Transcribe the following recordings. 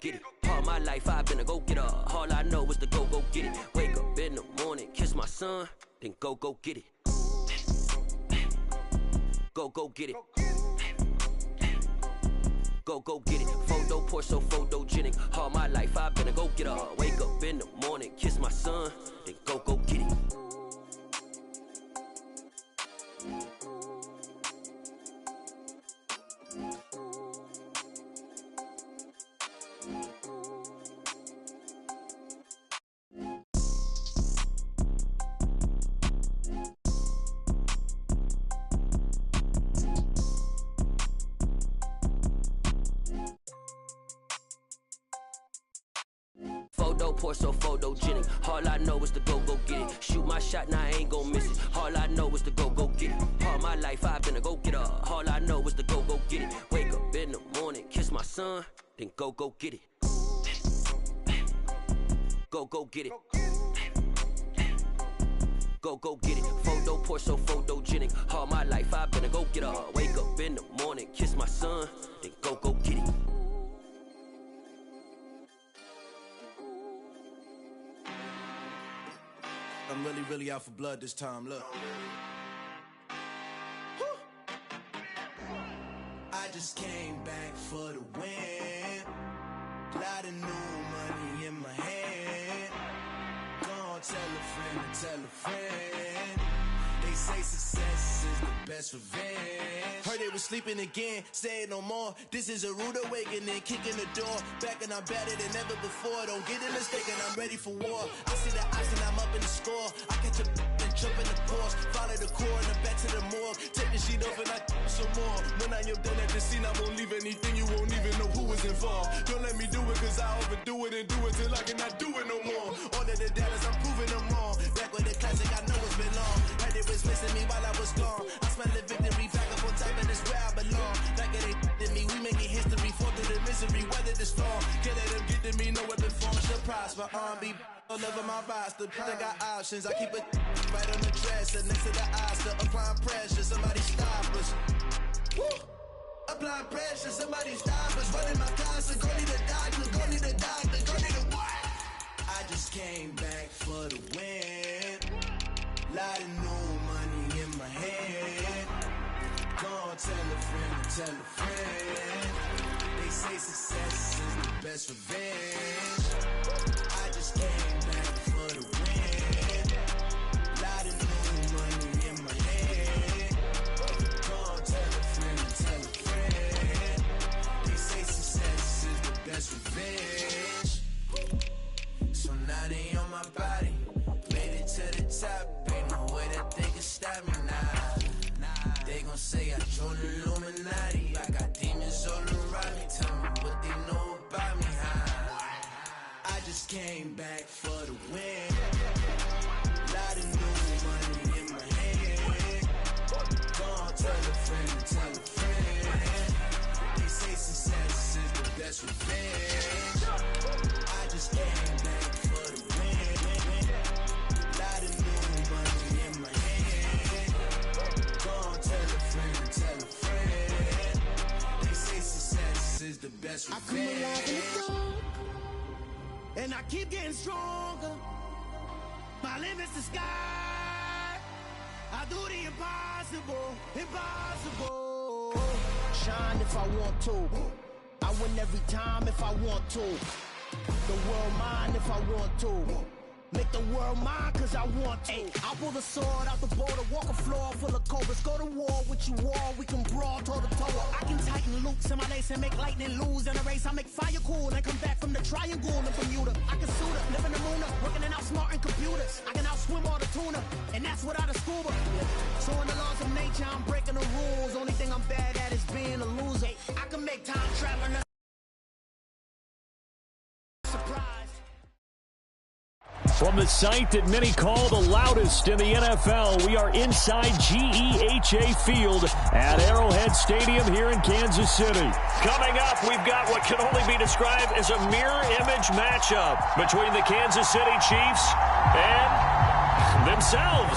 get it. All my life I've been a go-getter. All I know is to go get it. Wake up in the morning, kiss my son, then go get it. Go get it. Go get it. Photo pour so photogenic. All my life I've been a go-getter. Wake up in the morning, kiss my son, then go get it. Photo pour so photogenic. All I know is to go get it. Shoot my shot, now I ain't gon' miss it. All I know is to go get it. All my life I've been a go-getter. All I know is to go get it. Wake up in the morning, kiss my son, then go get it. Go get it. Go get it. Photo pour so photogenic. All my life I've been a go-getter. Wake up in the morning, kiss my son, then go get it. I'm really out for blood this time, look. I just came back for the win. Lot of new money in my hand. Gonna tell a friend to tell a friend. They say success is the best revenge. Heard they was sleeping again, say it no more. This is a rude awakening, kicking the door. Back and I'm better than ever before. Don't get it mistaken, I'm ready for war. I see the ice and I'm up in the score. I catch a and jump in the course. Follow the core and the back to the morgue. Take the sheet off and I some more. When I am done at the scene, I won't leave anything. You won't even know who was involved. Don't let me do it cause I overdo it and do it till I cannot do it no more. All of the datas, I'm proving them wrong. Back with the classic, I know it's been long. Heard it was missing me while I was gone. I smell the victory back up on top and it's where I belong. Like it ain't to me, we making history. Fall through the misery, weather the storm. Can't let them get to me, no weapon form should prosper. R&B all over my roster. I got options, I keep it right on the dresser. Next to the Oscar, applying pressure. Somebody stop us. Woo! Applying pressure, somebody stop us. Running my concert, go need a doctor, go need a doctor, go need a what? I just came back for the win. Lot of new money in my hand. Gonna tell a friend to tell a friend. They say success is the best revenge. I just came back for the win. Lot of new money in my hand. Gonna tell a friend to tell a friend. They say success is the best revenge. So now they on my body. Made it to the top. Ain't no way that they can stop me now. They gon' say I joined the Illuminati. I got demons all around me. Tell me what they know about me, huh? I just came back for the win. Lot of new money in my hand. Gonna tell a friend to tell a friend. They say success is the best revenge. I just came back for the win. Lot of new money in my hand. Gonna tell a friend to tell a friend. They say success is the best revenge. I come alive in the dark, and I keep getting stronger. My limit's the sky. I do the impossible, impossible. Shine if I want to. I win every time if I want to. The world mine if I want to. Make the world mine cause I want to. I'll pull the sword out the border, walk a floor full of cobras. Go to war with you all, we can brawl toe to toe. I can tighten loops in my lace and make lightning lose in a race. I make fire cool and come back from the triangle in Bermuda. I can suit up, live in the moon up, working and outsmarting computers. I can outswim all the tuna, and that's without a scuba. So in the laws of nature, I'm breaking the rules. Only thing I'm bad at is being a loser. I can make time traveling. From the site that many call the loudest in the NFL, we are inside GEHA Field at Arrowhead Stadium here in Kansas City. Coming up, we've got what can only be described as a mirror image matchup between the Kansas City Chiefs and themselves.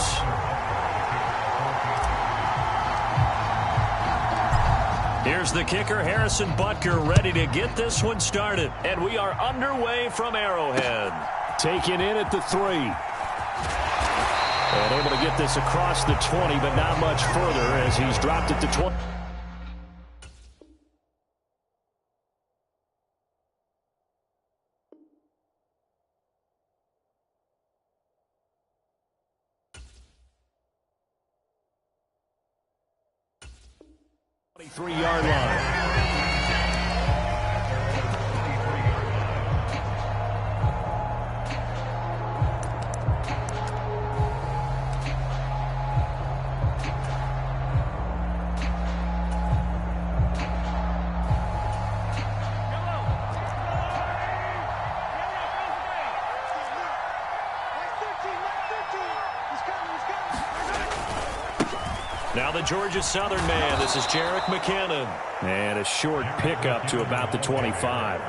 Here's the kicker, Harrison Butker, ready to get this one started. And we are underway from Arrowhead. Taken in at the 3. And able to get this across the 20, but not much further as he's dropped it to 20. Three-yard line. Now the Georgia Southern man. This is Jerick McKinnon. And a short pickup to about the 25.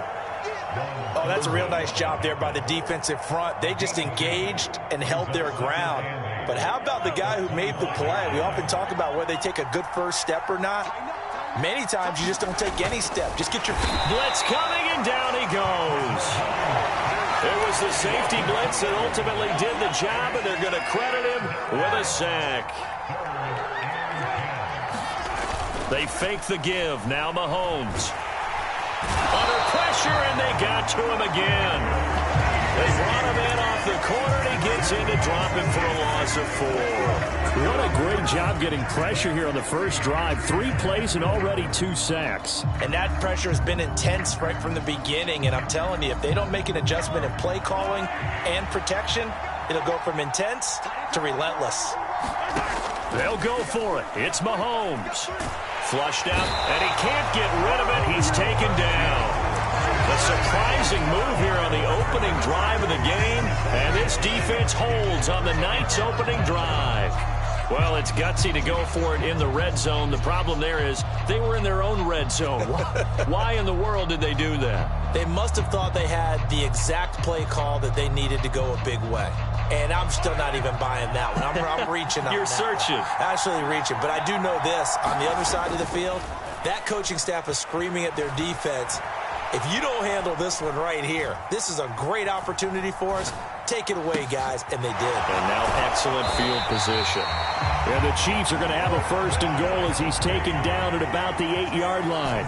Oh, that's a real nice job there by the defensive front. They just engaged and held their ground. But how about the guy who made the play? We often talk about whether they take a good first step or not. Many times you just don't take any step. Just get your blitz coming, and down he goes. It was the safety blitz that ultimately did the job, and they're going to credit him with a sack. They fake the give. Now Mahomes. Under pressure, and they got to him again. They brought him in off the corner, and he gets in to drop him for a loss of 4. What a great job getting pressure here on the first drive. 3 plays and already 2 sacks. And that pressure has been intense right from the beginning. And I'm telling you, if they don't make an adjustment in play calling and protection, it'll go from intense to relentless. They'll go for it. It's Mahomes. Flushed out, and he can't get rid of it. He's taken down. A surprising move here on the opening drive of the game, and this defense holds on the night's opening drive. Well, it's gutsy to go for it in the red zone. The problem there is they were in their own red zone. Why in the world did they do that? They must have thought they had the exact play call that they needed to go a big way. And I'm still not even buying that one. I'm reaching on You're that. Searching. Actually reaching. But I do know this. On the other side of the field, that coaching staff is screaming at their defense, if you don't handle this one right here, this is a great opportunity for us. Take it away, guys. And they did. And now excellent field position. And the Chiefs are going to have a 1st and goal as he's taken down at about the 8-yard line.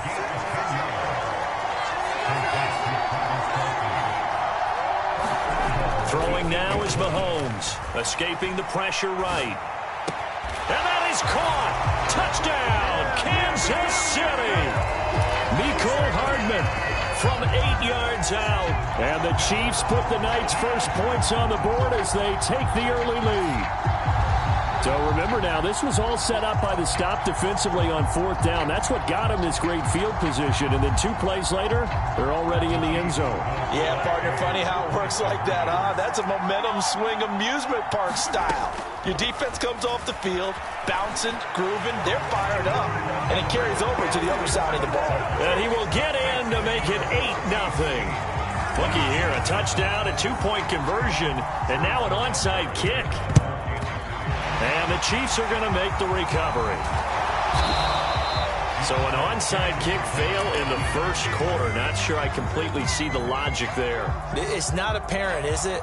Throwing now is Mahomes. Escaping the pressure right. And that is caught. Touchdown, Kansas City. Mecole Hardman from 8 yards out. And the Chiefs put the Knights' first points on the board as they take the early lead. So remember now, this was all set up by the stop defensively on 4th down. That's what got him this great field position. And then 2 plays later, they're already in the end zone. Yeah, partner, funny how it works like that, huh? That's a momentum swing amusement park style. Your defense comes off the field, bouncing, grooving, they're fired up, and it carries over to the other side of the ball. And he will get in to make it 8-0. Looky here, a touchdown, a 2-point conversion, and now an onside kick. And the Chiefs are going to make the recovery. So an onside kick fail in the first quarter. Not sure I completely see the logic there. It's not apparent, is it?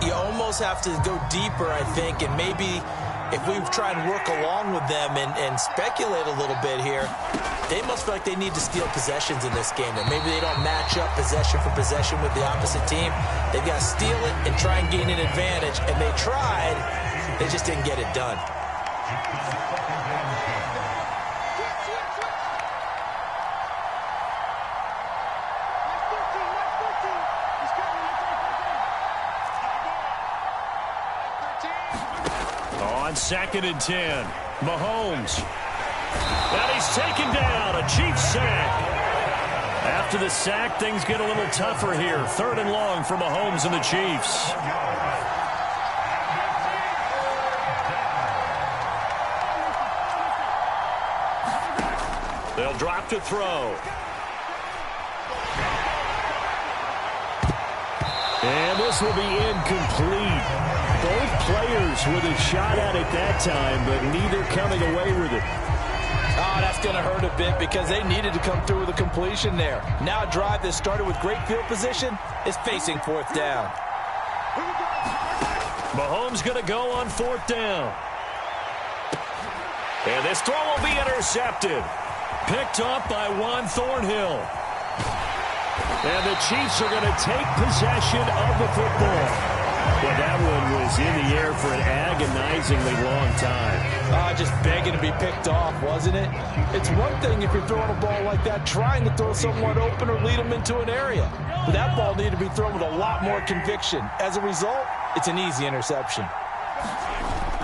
You almost have to go deeper, I think, and maybe if we try and work along with them and speculate a little bit here, they must feel like they need to steal possessions in this game, and maybe they don't match up possession for possession with the opposite team. They've got to steal it and try and gain an advantage, and they tried. They just didn't get it done. On 2nd and 10, Mahomes. And he's taken down, a Chiefs sack. After the sack, things get a little tougher here. 3rd and long for Mahomes and the Chiefs. They'll drop to throw. And this will be incomplete. Both players with a shot at it that time, but neither coming away with it. Oh, that's going to hurt a bit because they needed to come through with a completion there. Now a drive that started with great field position is facing fourth down. Mahomes going to go on fourth down. And this throw will be intercepted. Picked up by Juan Thornhill. And the Chiefs are going to take possession of the football. Well, that one was in the air for an agonizingly long time. Just begging to be picked off, wasn't it? It's one thing if you're throwing a ball like that, trying to throw someone open or lead them into an area. But that ball needed to be thrown with a lot more conviction. As a result, it's an easy interception.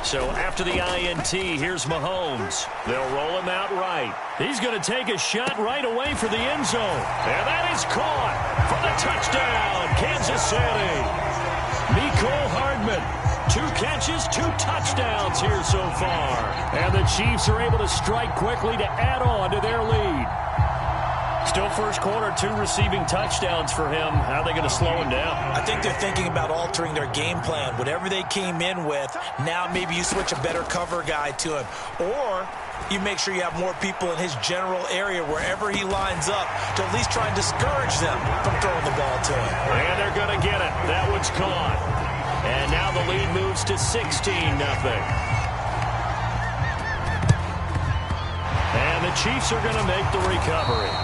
So after the INT, here's Mahomes. They'll roll him out right. He's going to take a shot right away for the end zone. And that is caught for the touchdown, Kansas City. Mecole Hardman, 2 catches, 2 touchdowns here so far. And the Chiefs are able to strike quickly to add on to their lead. Still first quarter, 2 receiving touchdowns for him. How are they going to slow him down? I think they're thinking about altering their game plan. Whatever they came in with, now maybe you switch a better cover guy to him. Or you make sure you have more people in his general area wherever he lines up to at least try and discourage them from throwing the ball to him. And they're going to get it. That one's caught. And now the lead moves to 16-0. And the Chiefs are going to make the recovery.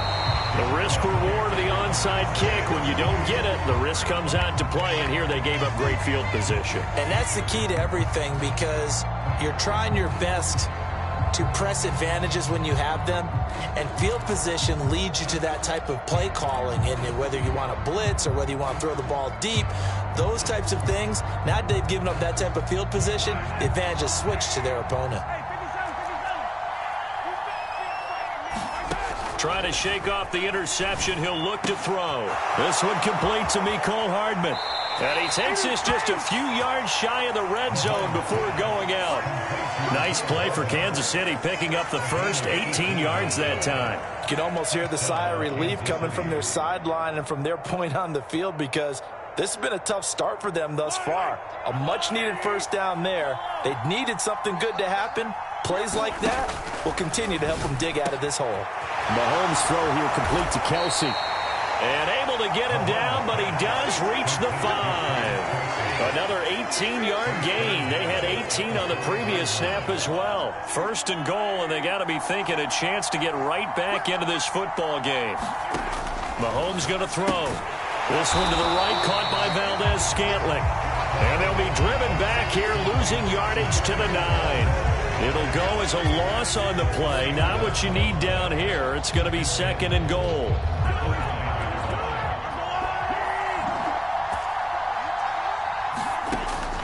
The risk-reward of the onside kick. When you don't get it, the risk comes out to play, and here they gave up great field position. And that's the key to everything because you're trying your best to press advantages when you have them, and field position leads you to that type of play calling, and whether you want to blitz or whether you want to throw the ball deep, those types of things, now they've given up that type of field position, the advantage is switched to their opponent. Trying to shake off the interception. He'll look to throw. This one complete to Mecole Hardman. And he takes this just a few yards shy of the red zone before going out. Nice play for Kansas City, picking up the first 18 yards that time. You can almost hear the sigh of relief coming from their sideline and from their point on the field because this has been a tough start for them thus far. A much-needed first down there. They needed something good to happen. Plays like that will continue to help them dig out of this hole. Mahomes' throw here complete to Kelsey. And able to get him down, but he does reach the 5. Another 18-yard gain. They had 18 on the previous snap as well. First and goal, and they got to be thinking a chance to get right back into this football game. Mahomes going to throw. This one to the right, caught by Valdez-Scantling. And they'll be driven back here, losing yardage to the 9. It'll go as a loss on the play. Not what you need down here. It's going to be second and goal.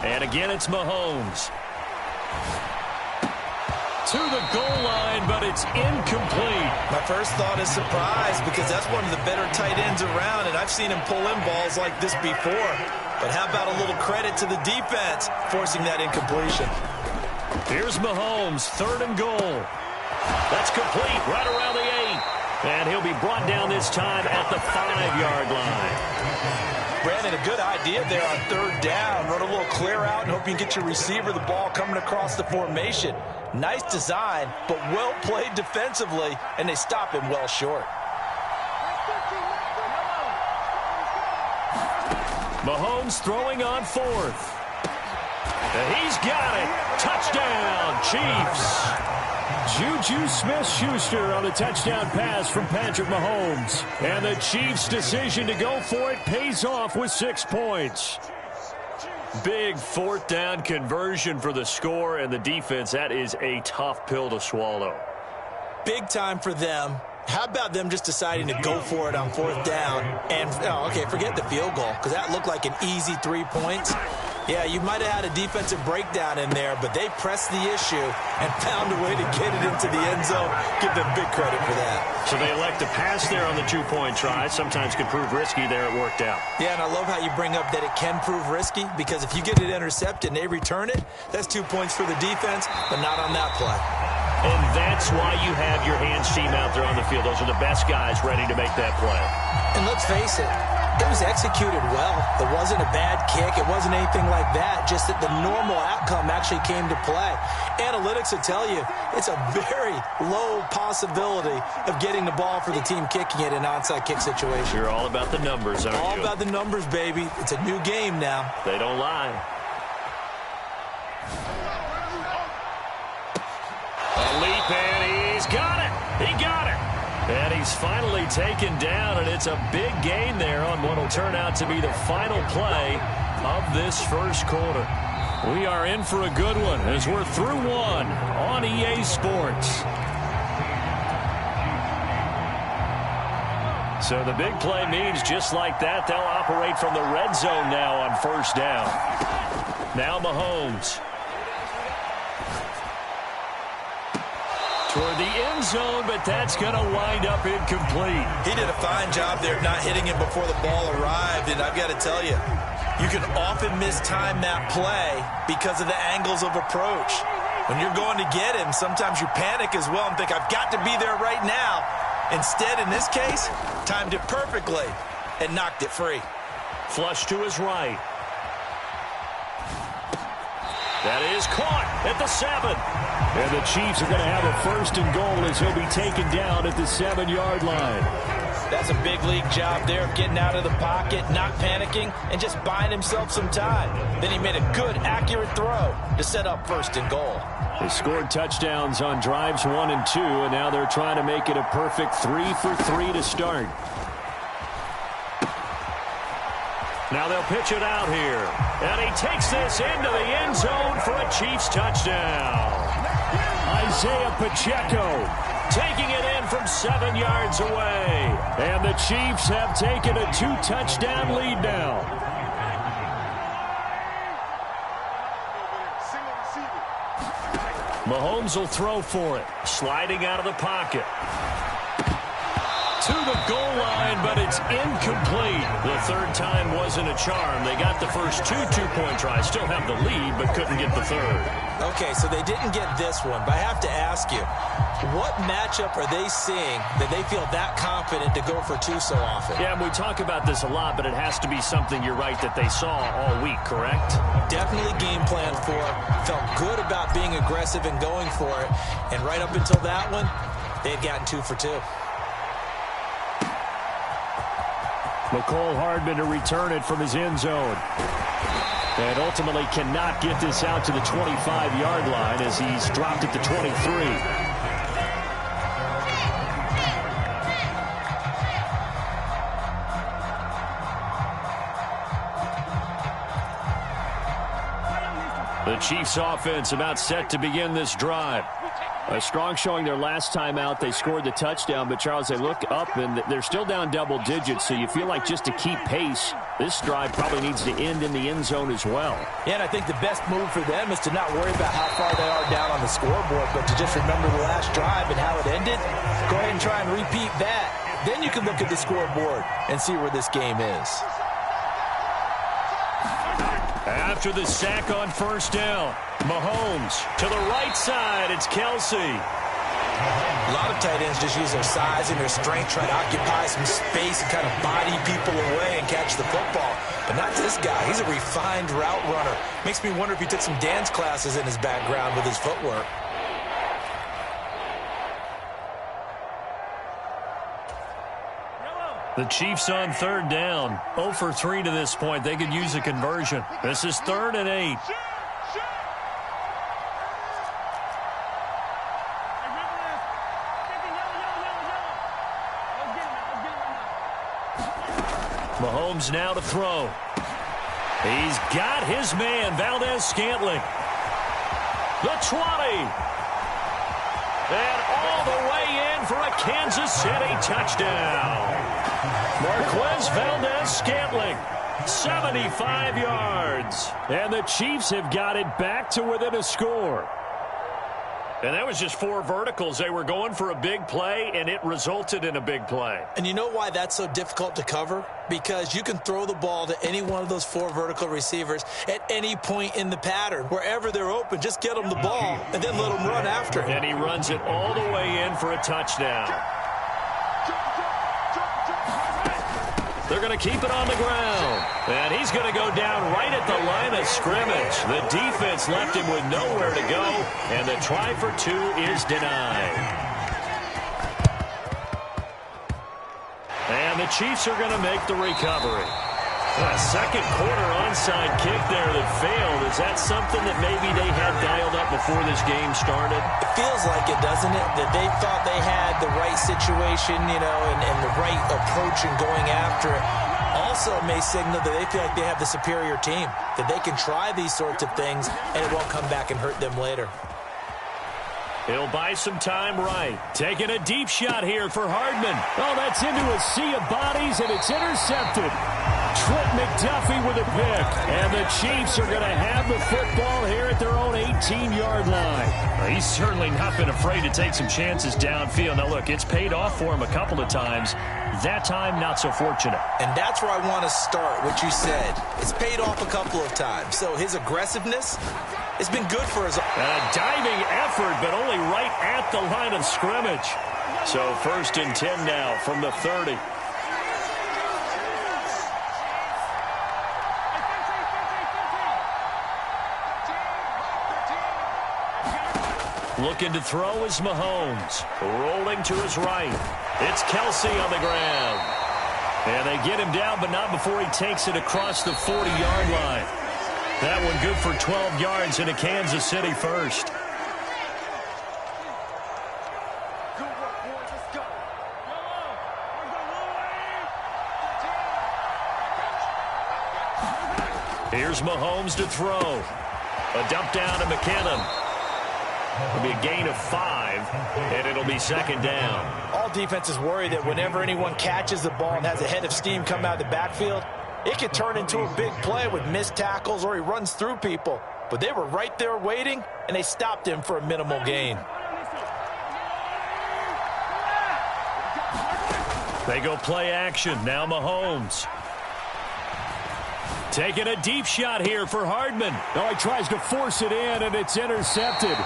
And again, it's Mahomes. To the goal line, but it's incomplete. My first thought is surprise because that's one of the better tight ends around, and I've seen him pull in balls like this before. But how about a little credit to the defense forcing that incompletion? Here's Mahomes, third and goal. That's complete, right around the 8. And he'll be brought down this time at the 5-yard line. Brandon, a good idea there on third down. Run a little clear out and hope you can get your receiver the ball coming across the formation. Nice design, but well played defensively, and they stop him well short. Mahomes throwing on fourth. And he's got it. Touchdown, Chiefs. Juju Smith-Schuster on the touchdown pass from Patrick Mahomes. And the Chiefs' decision to go for it pays off with 6 points. Big fourth down conversion for the score, and the defense, that is a tough pill to swallow. Big time for them. How about them just deciding to go for it on fourth down? And, okay, forget the field goal, because that looked like an easy 3 points. Yeah, you might have had a defensive breakdown in there, but they pressed the issue and found a way to get it into the end zone. Give them big credit for that. So they elect to pass there on the 2-point try. Sometimes could prove risky there. It worked out. Yeah, and I love how you bring up that it can prove risky, because if you get it intercepted and they return it, that's 2 points for the defense, but not on that play. And that's why you have your hands team out there on the field. Those are the best guys ready to make that play. And let's face it, It was executed well. It wasn't a bad kick. It wasn't anything like that. Just that the normal outcome actually came to play. Analytics will tell you it's a very low possibility of getting the ball for the team kicking it in an onside kick situation. You're all about the numbers, aren't you? All about the numbers, baby. It's a new game now. They don't lie. A leap, and he's got it. He got it. And he's finally taken down, and it's a big gain there on what will turn out to be the final play of this first quarter. We are in for a good one as we're through one on EA Sports. So the big play means just like that, they'll operate from the red zone now on first down. Now Mahomes. Toward the end zone, but that's going to wind up incomplete. He did a fine job there of not hitting him before the ball arrived, and I've got to tell you, you can often mistime that play because of the angles of approach. When you're going to get him, sometimes you panic as well and think, I've got to be there right now. Instead, in this case, timed it perfectly and knocked it free. Flush to his right. That is caught at the 7. And the Chiefs are going to have a first and goal as he'll be taken down at the 7-yard line. That's a big league job there of getting out of the pocket, not panicking, and just buying himself some time. Then he made a good, accurate throw to set up first and goal. They scored touchdowns on drives 1 and 2, and now they're trying to make it a perfect 3 for 3 to start. Now they'll pitch it out here. And he takes this into the end zone for a Chiefs touchdown. Isaiah Pacheco taking it in from 7 yards away. And the Chiefs have taken a 2-touchdown lead now. Mahomes will throw for it. Sliding out of the pocket. To the goal line, but it's incomplete. The third time wasn't a charm. They got the first 2 two-point tries. Still have the lead, but couldn't get the third. Okay, so they didn't get this one, but I have to ask you, what matchup are they seeing that they feel that confident to go for 2 so often? Yeah, we talk about this a lot, but it has to be something, you're right, that they saw all week, correct? Definitely game plan for it. Felt good about being aggressive and going for it. And right up until that one, they had gotten 2 for 2. McCole Hardman to return it from his end zone. And ultimately cannot get this out to the 25-yard line as he's dropped it to 23. The Chiefs offense about set to begin this drive. A strong showing their last time out. They scored the touchdown, but Charles, they look up and they're still down double digits, so you feel like just to keep pace, this drive probably needs to end in the end zone as well. Yeah, and I think the best move for them is to not worry about how far they are down on the scoreboard, but to just remember the last drive and how it ended. Go ahead and try and repeat that. Then you can look at the scoreboard and see where this game is. After the sack on first down, Mahomes to the right side. It's Kelsey. A lot of tight ends just use their size and their strength, try to occupy some space and kind of body people away and catch the football. But not this guy. He's a refined route runner. Makes me wonder if he took some dance classes in his background with his footwork. The Chiefs on third down. 0 for 3 to this point. They could use a conversion. This is 3rd and 8. Mahomes now to throw. He's got his man, Valdez-Scantling. The 20. And all the way in for a Kansas City touchdown. Marquez Valdez-Scantling, 75 yards. And the Chiefs have got it back to within a score. And that was just 4 verticals. They were going for a big play, and it resulted in a big play. And you know why that's so difficult to cover? Because you can throw the ball to any one of those 4 vertical receivers at any point in the pattern. Wherever they're open, just get them the ball and then let them run after it. And he runs it all the way in for a touchdown. They're going to keep it on the ground. And he's going to go down right at the line of scrimmage. The defense left him with nowhere to go, and the try for two is denied. And the Chiefs are going to make the recovery. A second quarter onside kick there that failed. Is that something that maybe they had dialed up before this game started? It feels like it, doesn't it? That they thought they had the right situation, and the right approach in going after it. Also may signal that they feel like they have the superior team, that they can try these sorts of things, and it won't come back and hurt them later. He'll buy some time right. Taking a deep shot here for Hardman. Oh, that's into a sea of bodies, and it's intercepted. Trent McDuffie with a pick. And the Chiefs are going to have the football here at their own 18-yard line. Well, he's certainly not been afraid to take some chances downfield. Now, look, it's paid off for him a couple of times. That time, not so fortunate. And that's where I want to start, what you said. It's paid off a couple of times. So his aggressiveness, it's been good for his... A diving effort, but only right at the line of scrimmage. So 1st and 10 now from the 30. Looking to throw is Mahomes. Rolling to his right. It's Kelsey on the ground. And they get him down, but not before he takes it across the 40-yard line. That one good for 12 yards into Kansas City first. Here's Mahomes to throw. A dump down to McKinnon. It'll be a gain of 5, and it'll be 2nd down. All defenses worry that whenever anyone catches the ball and has a head of steam come out of the backfield, it could turn into a big play with missed tackles or he runs through people. But they were right there waiting, and they stopped him for a minimal gain. They go play action. Now Mahomes. Taking a deep shot here for Hardman. Oh, he tries to force it in, and it's intercepted.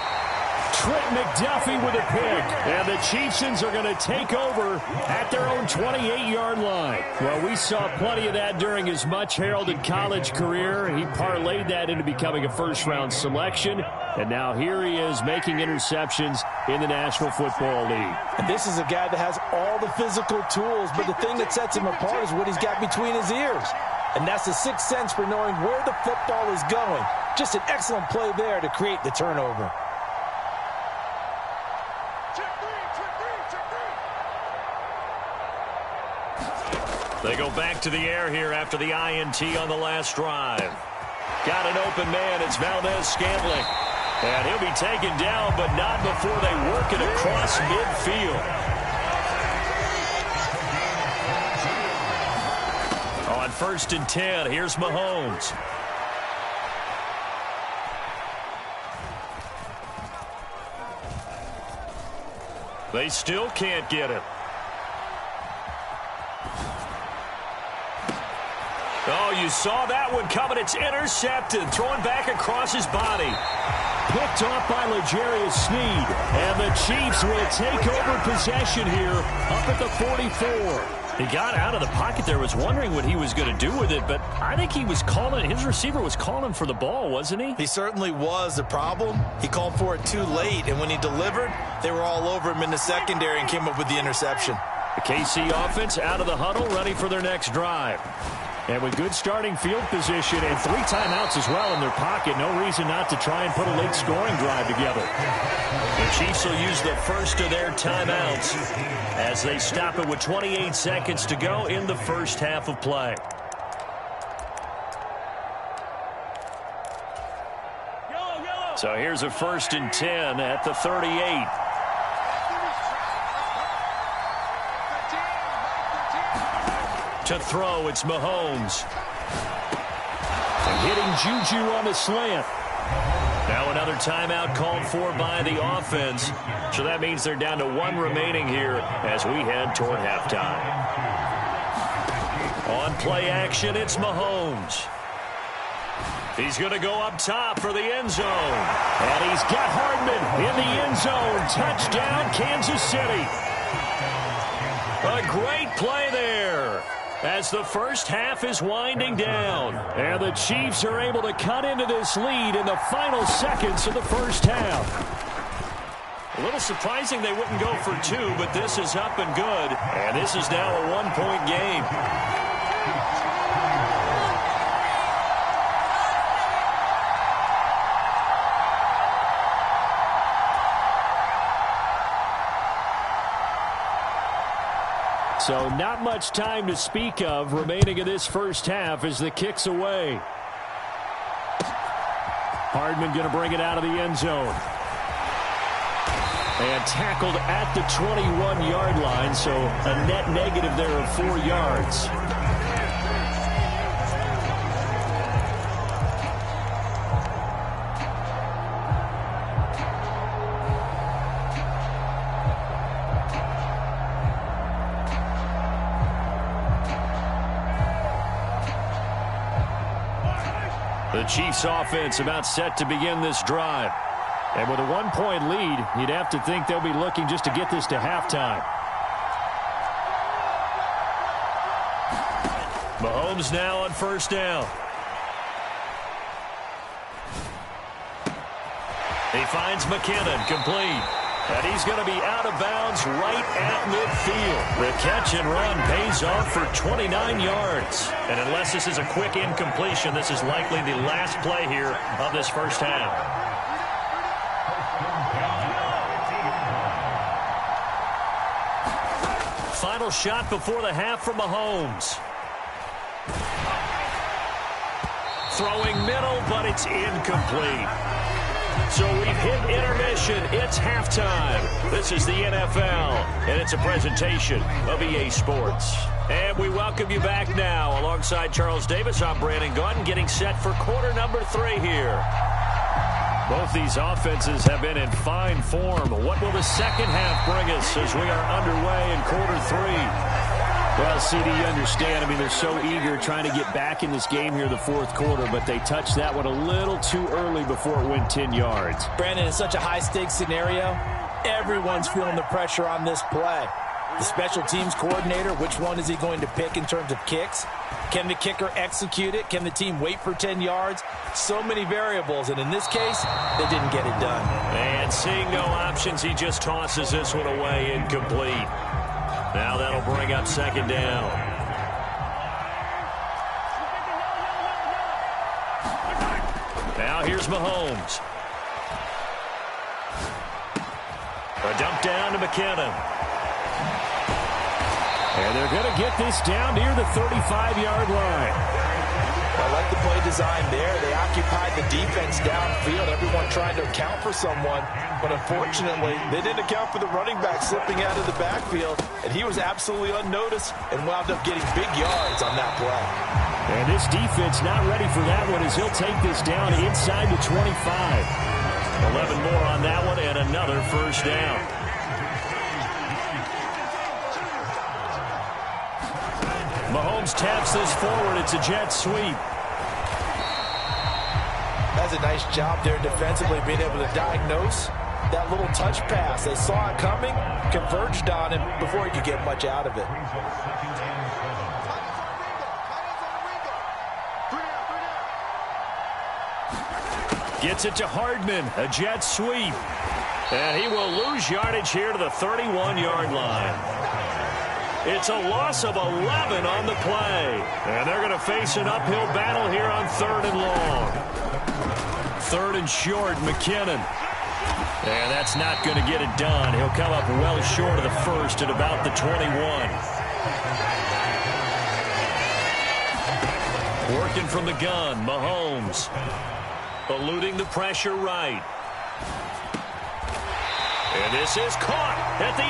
Trent McDuffie with a pick. And the Chiefs are going to take over at their own 28-yard line. Well, we saw plenty of that during his much-heralded college career. He parlayed that into becoming a first-round selection. And now here he is making interceptions in the National Football League. And this is a guy that has all the physical tools, but the thing that sets him apart is what he's got between his ears. And that's the sixth sense for knowing where the football is going. Just an excellent play there to create the turnover. They go back to the air here after the INT on the last drive. Got an open man. It's Valdez-Scantling. And he'll be taken down, but not before they work it across midfield. On 1st and 10, here's Mahomes. They still can't get it. Oh, you saw that one coming. It's intercepted. Throwing back across his body. Picked off by L'Jarius Sneed. And the Chiefs will take over possession here up at the 44. He got out of the pocket there, was wondering what he was going to do with it, but I think he was calling, his receiver was calling for the ball, wasn't he? He certainly was. The problem, he called for it too late, and when he delivered, they were all over him in the secondary and came up with the interception. The KC offense out of the huddle, ready for their next drive. And with good starting field position and 3 timeouts as well in their pocket, no reason not to try and put a late scoring drive together. The Chiefs will use the first of their timeouts as they stop it with 28 seconds to go in the first half of play. So here's a 1st and 10 at the 38. To throw, it's Mahomes. And hitting Juju on the slant. Now another timeout called for by the offense. So that means they're down to 1 remaining here as we head toward halftime. On play action, it's Mahomes. He's going to go up top for the end zone. And he's got Hardman in the end zone. Touchdown, Kansas City. A great play there. as the first half is winding down. And the Chiefs are able to cut into this lead in the final seconds of the first half. A little surprising they wouldn't go for two, but this is up and good. And this is now a one-point game. So not much time to speak of remaining in this first half as the kick's away. Hardman going to bring it out of the end zone. And tackled at the 21-yard line, so a net negative there of 4 yards. The Chiefs offense about set to begin this drive. And with a one-point lead, you'd have to think they'll be looking just to get this to halftime. Mahomes now on first down. He finds McKinnon, complete. And he's going to be out of bounds right at midfield. The catch and run pays off for 29 yards. And unless this is a quick incompletion, this is likely the last play here of this first half. Final shot before the half from Mahomes. Throwing middle, but it's incomplete. So we've hit intermission. It's halftime. This is the NFL, and it's a presentation of EA Sports. And we welcome you back now. Alongside Charles Davis, I'm Brandon Gaudin, getting set for quarter number 3 here. Both these offenses have been in fine form. What will the second half bring us as we are underway in quarter 3? Well, CD, you understand. I mean, they're so eager trying to get back in this game here in the fourth quarter, but they touched that one a little too early before it went 10 yards. Brandon, it's such a high-stakes scenario. Everyone's feeling the pressure on this play. The special teams coordinator, which one is he going to pick in terms of kicks? Can the kicker execute it? Can the team wait for 10 yards? So many variables, and in this case, they didn't get it done. And seeing no options, he just tosses this one away, incomplete. Now that'll bring up second down. Now here's Mahomes. A dump down to McKinnon. And they're going to get this down near the 35-yard line. I like the play design there. They occupied the defense downfield. Everyone trying to account for someone. But unfortunately, they didn't account for the running back slipping out of the backfield. And he was absolutely unnoticed and wound up getting big yards on that play. And this defense not ready for that one as he'll take this down inside the 25. 11 more on that one and another first down. Mahomes taps this forward. It's a jet sweep. That's a nice job there defensively, being able to diagnose that little touch pass. They saw it coming, converged on him before he could get much out of it. Gets it to Hardman, a jet sweep. And he will lose yardage here to the 31-yard line. It's a loss of 11 on the play. And they're going to face an uphill battle here on 3rd and long. 3rd and short, McKinnon. And that's not going to get it done. He'll come up well short of the first at about the 21. Working from the gun, Mahomes. Eluding the pressure right. And this is caught at the 8.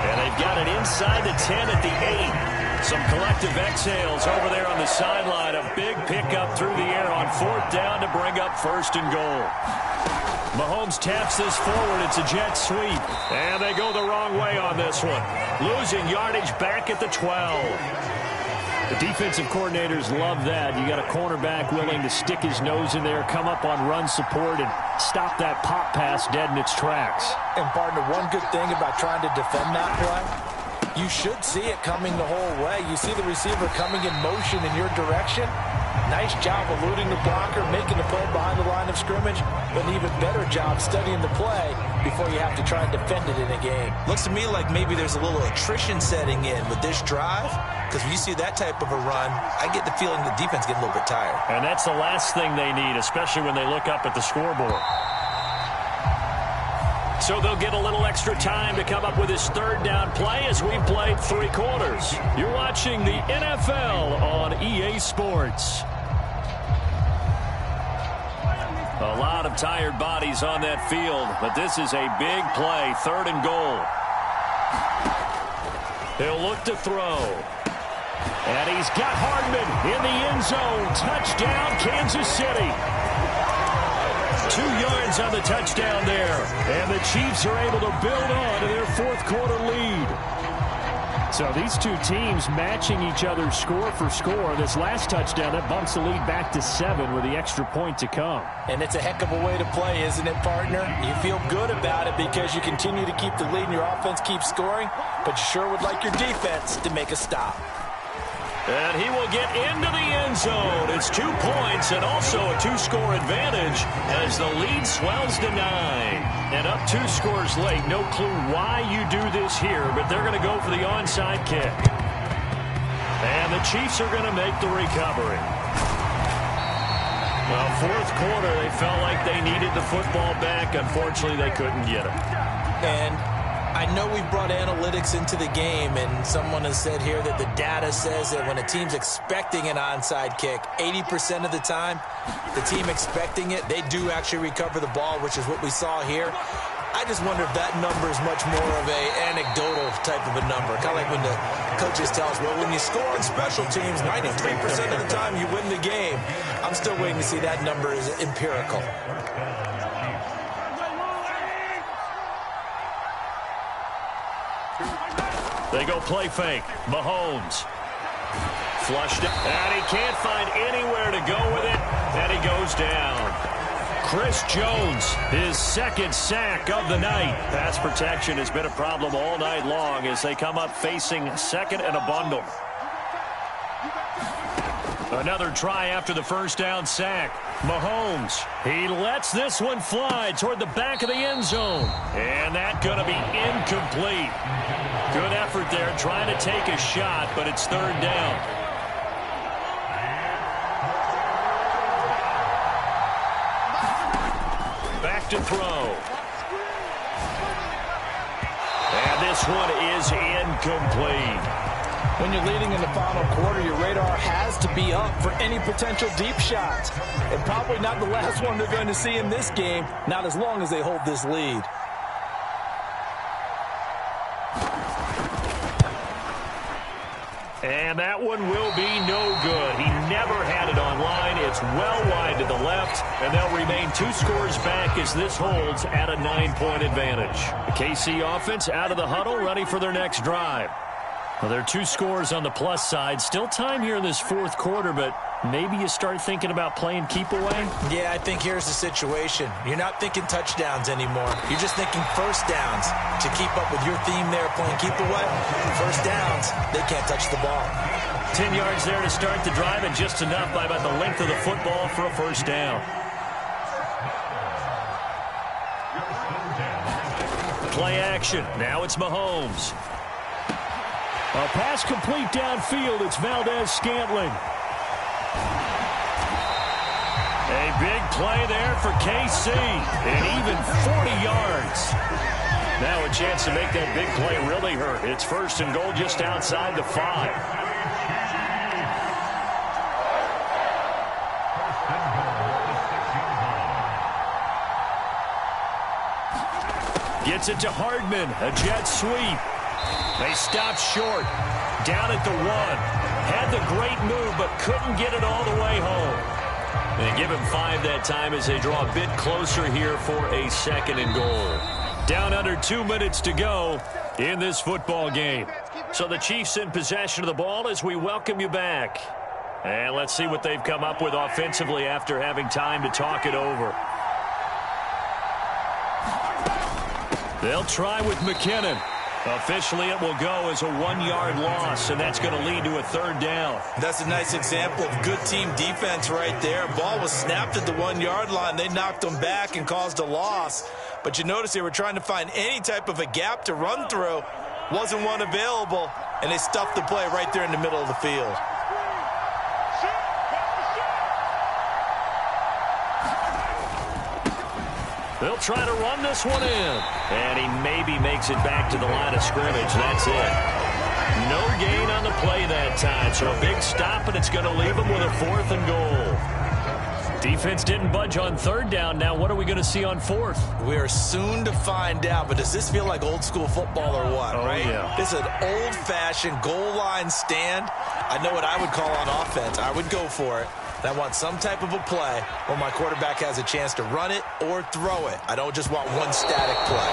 And they've got it inside the 10 at the 8. Some collective exhales over there on the sideline. A big pickup through the air on 4th down to bring up 1st and goal. Mahomes taps this forward. It's a jet sweep. And they go the wrong way on this one. Losing yardage back at the 12. The defensive coordinators love that. You got a cornerback willing to stick his nose in there, come up on run support, and stop that pop pass dead in its tracks. And partner, one good thing about trying to defend that play, You should see it coming the whole way. You see the receiver coming in motion in your direction. Nice job eluding the blocker, making the play behind the line of scrimmage, but an even better job studying the play before you have to try and defend it in a game. Looks to me like maybe there's a little attrition setting in with this drive, because when you see that type of a run, I get the feeling the defense getting a little bit tired. And that's the last thing they need, especially when they look up at the scoreboard. So they'll get a little extra time to come up with his third down play as we played 3 quarters. You're watching the NFL on EA Sports. A lot of tired bodies on that field, but this is a big play, 3rd and goal. He'll look to throw. And he's got Hardman in the end zone. Touchdown, Kansas City. 2 yards on the touchdown there. And the Chiefs are able to build on to their 4th quarter lead. So these two teams matching each other score for score. This last touchdown, that bumps the lead back to 7 with the extra point to come. And it's a heck of a way to play, isn't it, partner? You feel good about it because you continue to keep the lead and your offense keeps scoring, but you sure would like your defense to make a stop. And he will get into the end zone. It's 2 points and also a 2-score advantage as the lead swells to 9. And up 2 scores late. No clue why you do this here, but they're going to go for the onside kick. And the Chiefs are going to make the recovery. Well, 4th quarter, they felt like they needed the football back. Unfortunately, they couldn't get it. And I know we've brought analytics into the game, and someone has said here that the data says that when a team's expecting an onside kick, 80% of the time, the team expecting it, they do actually recover the ball, which is what we saw here. I just wonder if that number is much more of a anecdotal type of a number. Kind of like when the coaches tell us, well, when you score on special teams, 93% of the time you win the game. I'm still waiting to see that number is empirical. They go play fake. Mahomes. Flushed it. And he can't find anywhere to go with it. And he goes down. Chris Jones, his 2nd sack of the night. Pass protection has been a problem all night long as they come up facing 2nd and a bundle. Another try after the 1st down sack. Mahomes, he lets this one fly toward the back of the end zone. And that's going to be incomplete. Good effort there trying to take a shot, but it's 3rd down. Back to throw. And this one is incomplete. When you're leading in the final quarter, your radar has to be up for any potential deep shots. And probably not the last one they're going to see in this game, not as long as they hold this lead. And that one will be no good. He never had it on line. It's well wide to the left, and they'll remain 2 scores back as this holds at a 9-point advantage. The KC offense out of the huddle, ready for their next drive. Well, there are 2 scores on the plus side. Still time here in this 4th quarter, but maybe you start thinking about playing keep away? Yeah, I think here's the situation. You're not thinking touchdowns anymore. You're just thinking 1st downs. To keep up with your theme there, playing keep away, 1st downs, they can't touch the ball. 10 yards there to start the drive, and just enough by about the length of the football for a 1st down. Play action. Now it's Mahomes. A pass complete downfield. It's Valdez-Scantling. A big play there for KC. And even 40 yards. Now a chance to make that big play really hurt. It's 1st and goal just outside the 5. Gets it to Hardman. A jet sweep. They stopped short. Down at the 1. Had the great move, but couldn't get it all the way home. They give him 5 that time as they draw a bit closer here for a 2nd and goal. Down under 2 minutes to go in this football game. So the Chiefs in possession of the ball as we welcome you back. And let's see what they've come up with offensively after having time to talk it over. They'll try with McKinnon. Officially, it will go as a 1-yard loss, and that's going to lead to a 3rd down. That's a nice example of good team defense right there. Ball was snapped at the 1-yard line. They knocked them back and caused a loss. But you notice they were trying to find any type of a gap to run through. Wasn't one available, and they stuffed the play right there in the middle of the field. They'll try to run this one in. And he maybe makes it back to the line of scrimmage. That's it. No gain on the play that time. So a big stop, and it's going to leave him with a 4th and goal. Defense didn't budge on 3rd down. Now what are we going to see on 4th? We are soon to find out, but does this feel like old school football or what, right? Yeah. This is an old-fashioned goal line stand. I know what I would call on offense. I would go for it. And I want some type of a play where my quarterback has a chance to run it or throw it. I don't just want one static play.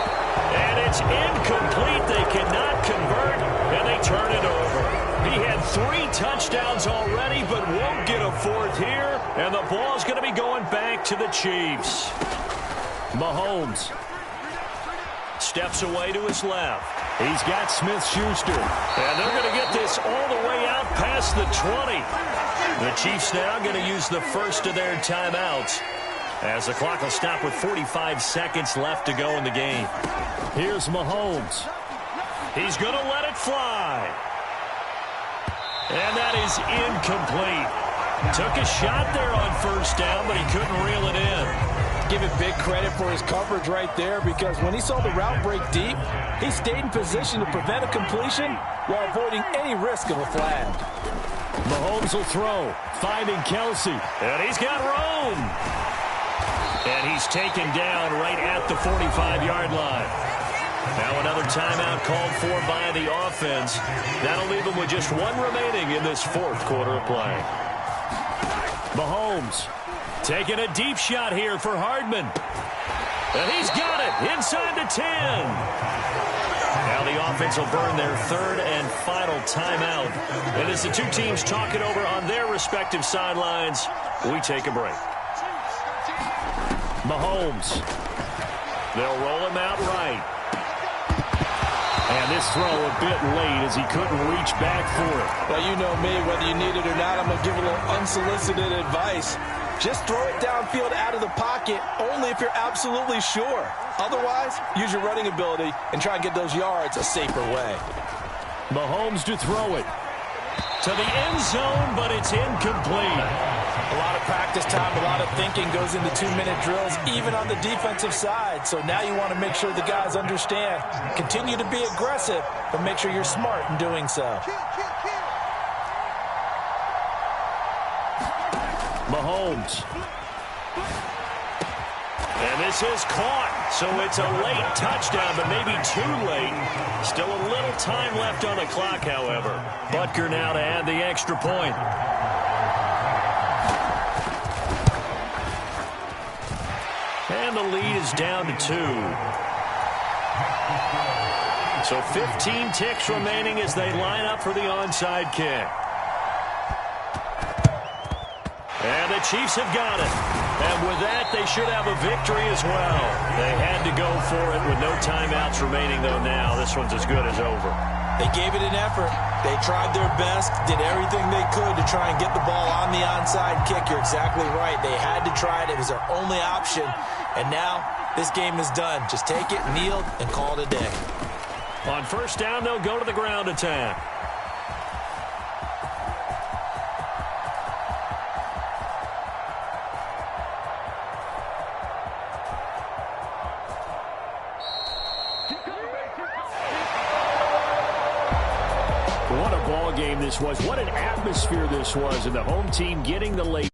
And it's incomplete. They cannot convert, and they turn it over. He had 3 touchdowns already, but won't get a 4th here. And the ball's going to be going back to the Chiefs. Mahomes steps away to his left. He's got Smith-Schuster. And they're going to get this all the way out past the 20. The Chiefs now going to use the first of their timeouts as the clock will stop with 45 seconds left to go in the game. Here's Mahomes. He's going to let it fly. And that is incomplete. Took a shot there on 1st down, but he couldn't reel it in. Give it big credit for his coverage right there, because when he saw the route break deep, he stayed in position to prevent a completion while avoiding any risk of a flag. Mahomes will throw, finding Kelsey, and he's got room. And he's taken down right at the 45-yard line. Now another timeout called for by the offense. That'll leave them with just 1 remaining in this 4th quarter of play. Mahomes taking a deep shot here for Hardman. And he's got it inside the 10. Now the offense will burn their 3rd and final timeout. And as the 2 teams talk it over on their respective sidelines, we take a break. Mahomes. They'll roll him out right. And this throw a bit late as he couldn't reach back for it. Well, you know me, whether you need it or not, I'm going to give a little unsolicited advice. Just throw it downfield out of the pocket only if you're absolutely sure. Otherwise, use your running ability and try and get those yards a safer way. Mahomes to throw it to the end zone, but it's incomplete. A lot of practice time, a lot of thinking goes into 2-minute drills, even on the defensive side. So now you want to make sure the guys understand. Continue to be aggressive, but make sure you're smart in doing so. Mahomes. And this is caught. So it's a late touchdown, but maybe too late. Still a little time left on the clock, however. Butker now to add the extra point. And the lead is down to 2. So 15 ticks remaining as they line up for the onside kick. And the Chiefs have got it. And with that, they should have a victory as well. They had to go for it with no timeouts remaining, though, now. This one's as good as over. They gave it an effort. They tried their best, did everything they could to try and get the ball on the onside kick. You're exactly right. They had to try it. It was their only option. And now this game is done. Just take it, kneel, and call it a day. On 1st down, they'll go to the ground attack. What a ball game this was. What an atmosphere this was. And the home team getting the late.